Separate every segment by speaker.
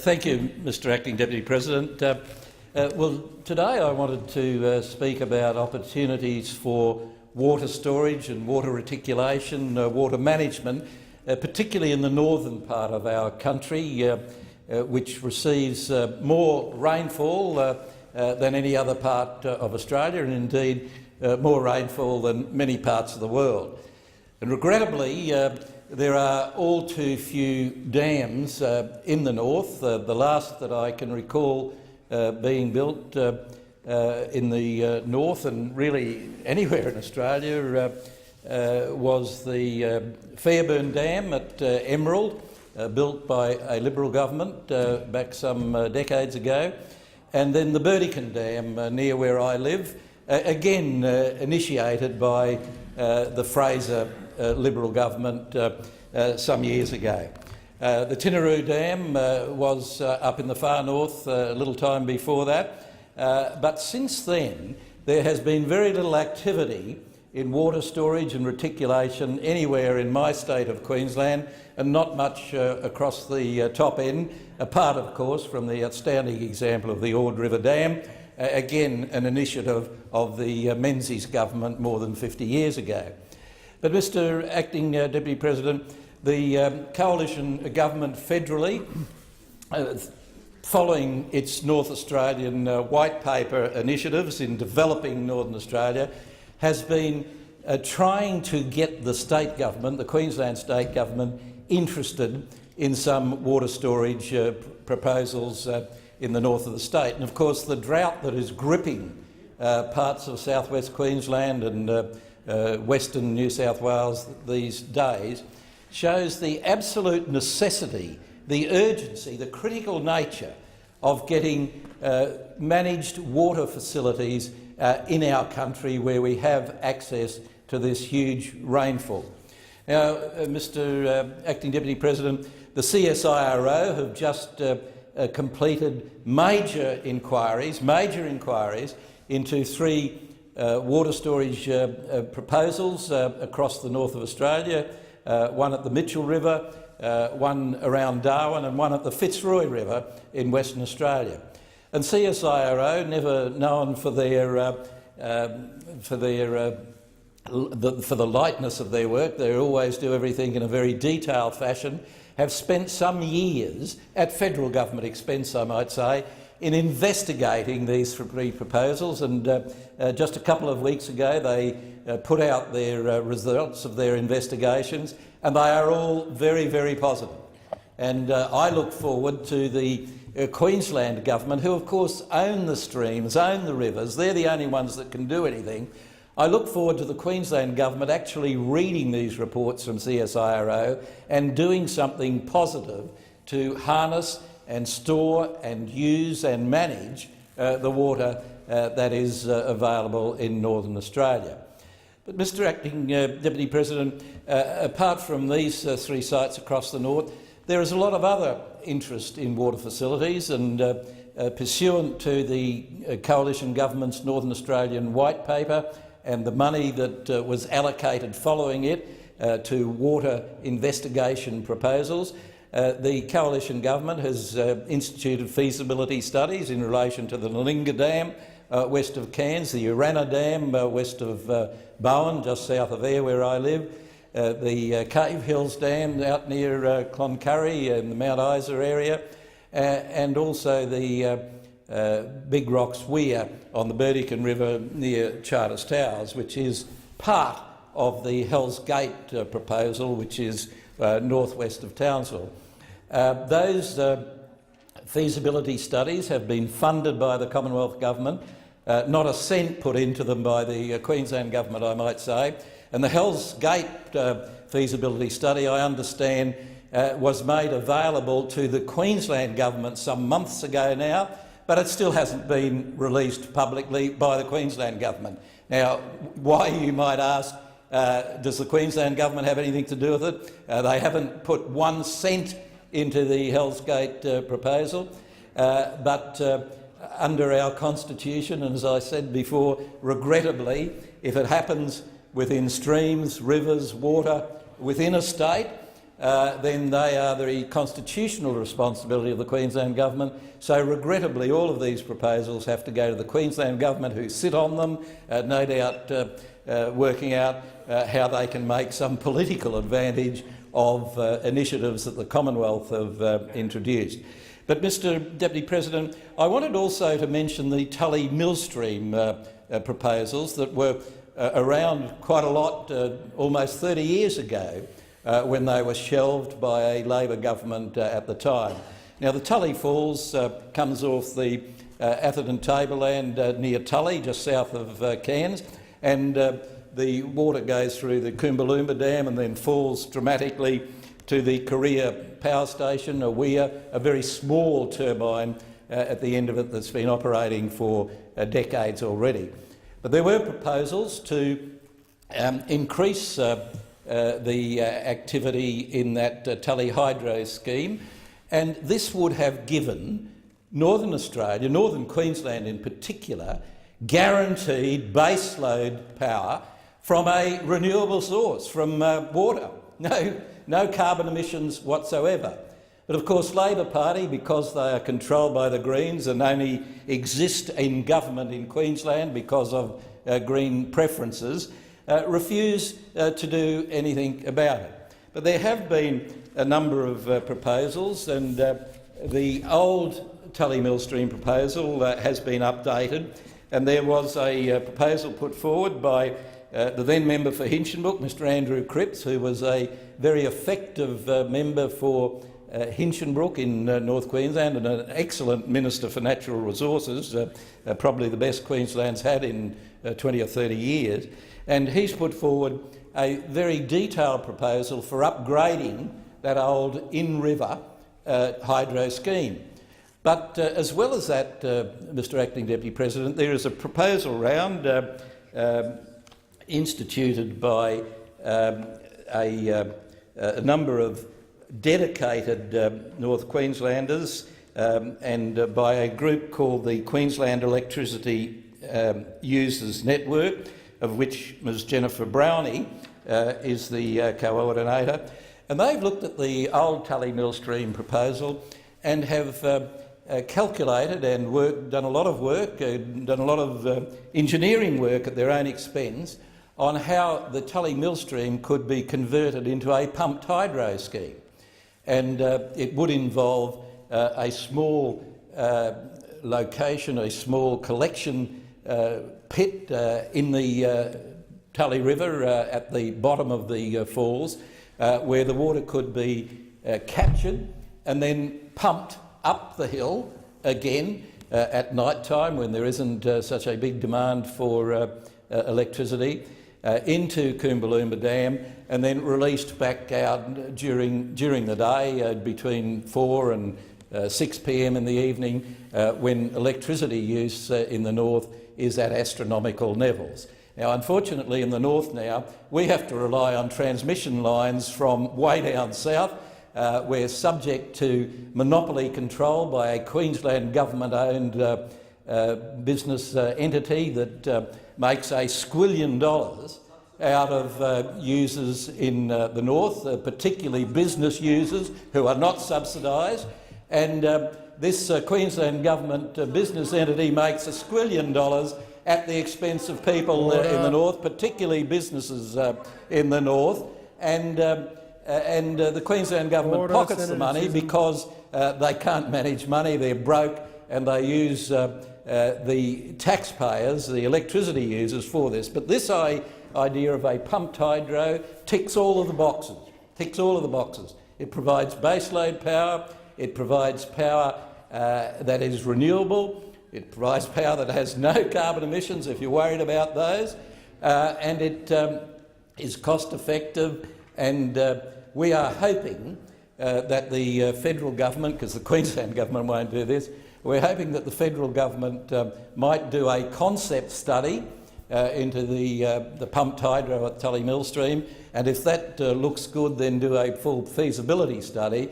Speaker 1: Thank you, Mr Acting Deputy President. Well, today I wanted to speak about opportunities for water storage and water reticulation, water management, particularly in the northern part of our country, which receives more rainfall than any other part of Australia, and indeed more rainfall than many parts of the world. And regrettably, there are all too few dams in the north. The last that I can recall being built in the north, and really anywhere in Australia, was the Fairburn Dam at Emerald, built by a Liberal government back some decades ago, and then the Burdekin Dam near where I live, again initiated by the Fraser Liberal government some years ago. The Tinaroo Dam was up in the far north a little time before that, but since then there has been very little activity in water storage and reticulation anywhere in my state of Queensland, and not much across the top end, apart of course from the outstanding example of the Ord River Dam, again an initiative of the Menzies government more than 50 years ago. But Mr Acting Deputy President, the coalition government federally, following its North Australian white paper initiatives in developing Northern Australia, has been trying to get the state government, the Queensland state government, interested in some water storage proposals in the north of the state. And of course the drought that is gripping parts of southwest Queensland and Western New South Wales these days shows the absolute necessity, the urgency, the critical nature of getting managed water facilities in our country where we have access to this huge rainfall. Now, Mr Acting Deputy President, the CSIRO have just completed major inquiries into three water storage proposals across the north of Australia, one at the Mitchell River, one around Darwin, and one at the Fitzroy River in Western Australia. And CSIRO, never known for the lightness of their work, they always do everything in a very detailed fashion, have spent some years, at federal government expense I might say, in investigating these three proposals, and just a couple of weeks ago they put out their results of their investigations, and they are all very, very positive. And I look forward to the Queensland government, who of course own the streams, own the rivers, they're the only ones that can do anything. I look forward to the Queensland government actually reading these reports from CSIRO and doing something positive to harness and store and use and manage the water that is available in Northern Australia. But Mr Acting Deputy President, apart from these three sites across the north, there is a lot of other interest in water facilities, and pursuant to the Coalition Government's Northern Australian White Paper and the money that was allocated following it to water investigation proposals, the Coalition Government has instituted feasibility studies in relation to the Nalinga Dam west of Cairns, the Urana Dam west of Bowen, just south of there where I live, the Cave Hills Dam out near Cloncurry in the Mount Isa area, and also the Big Rocks Weir on the Burdekin River near Charters Towers, which is part of the Hells Gate proposal, which is northwest of Townsville. Those feasibility studies have been funded by the Commonwealth Government, not a cent put into them by the Queensland Government, I might say. And the Hells Gate feasibility study, I understand, was made available to the Queensland Government some months ago now, but it still hasn't been released publicly by the Queensland Government. Now, why, you might ask, does the Queensland Government have anything to do with it? They haven't put 1 cent into the Hells Gate proposal, but under our Constitution, and as I said before, regrettably, if it happens within streams, rivers, water, within a state, then they are the constitutional responsibility of the Queensland Government. So regrettably, all of these proposals have to go to the Queensland Government, who sit on them, no doubt working out how they can make some political advantage of initiatives that the Commonwealth have introduced. But, Mr Deputy President, I wanted also to mention the Tully Millstream proposals that were around quite a lot almost 30 years ago when they were shelved by a Labor government at the time. Now, the Tully Falls comes off the Atherton Tableland near Tully, just south of Cairns, and the water goes through the Coombalumba Dam and then falls dramatically to the Korea Power Station, a very small turbine at the end of it that's been operating for decades already. But there were proposals to increase the activity in that Tully Hydro scheme, and this would have given Northern Australia, Northern Queensland in particular, guaranteed baseload power from a renewable source, from water. No carbon emissions whatsoever. But of course Labor Party, because they are controlled by the Greens and only exist in government in Queensland because of Green preferences, refuse to do anything about it. But there have been a number of proposals, and the old Tully Millstream proposal has been updated, and there was a proposal put forward by the then member for Hinchinbrook, Mr Andrew Cripps, who was a very effective member for Hinchinbrook in North Queensland and an excellent Minister for Natural Resources, probably the best Queensland's had in 20 or 30 years. And he's put forward a very detailed proposal for upgrading that old in-river hydro scheme. But as well as that, Mr Acting Deputy President, there is a proposal round instituted by a number of dedicated North Queenslanders and by a group called the Queensland Electricity Users Network, of which Ms Jennifer Brownie is the coordinator. And they've looked at the old Tully Millstream proposal and have calculated and done a lot of work, done a lot of engineering work at their own expense on how the Tully Millstream could be converted into a pumped hydro scheme. And it would involve a small location, a small collection pit in the Tully River at the bottom of the falls, where the water could be captured and then pumped up the hill again at night time when there isn't such a big demand for electricity, into Coombalumba Dam, and then released back out during the day between 4 and 6 p.m. in the evening, when electricity use in the north is at astronomical levels. Now, unfortunately, in the north now, we have to rely on transmission lines from way down south. We're subject to monopoly control by a Queensland government-owned business entity that makes $1 squillion out of users in the north, particularly business users who are not subsidised. And this Queensland government business entity makes $1 squillion at the expense of people in the north, particularly businesses in the north. And the Queensland government pockets the money because they can't manage money, they're broke, and they use the taxpayers, the electricity users, for this. But this idea of a pumped hydro ticks all of the boxes, It provides baseload power, it provides power that is renewable, it provides power that has no carbon emissions if you're worried about those, and it is cost effective, and we are hoping that the federal government, because the Queensland government won't do this, we're hoping that the federal government might do a concept study into the pumped hydro at Tully Millstream, and if that looks good, then do a full feasibility study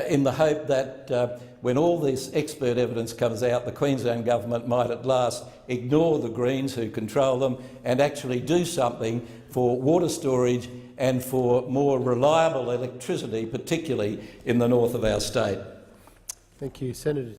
Speaker 1: in the hope that when all this expert evidence comes out, the Queensland Government might at last ignore the Greens who control them and actually do something for water storage and for more reliable electricity, particularly in the north of our state.
Speaker 2: Thank you, Senator.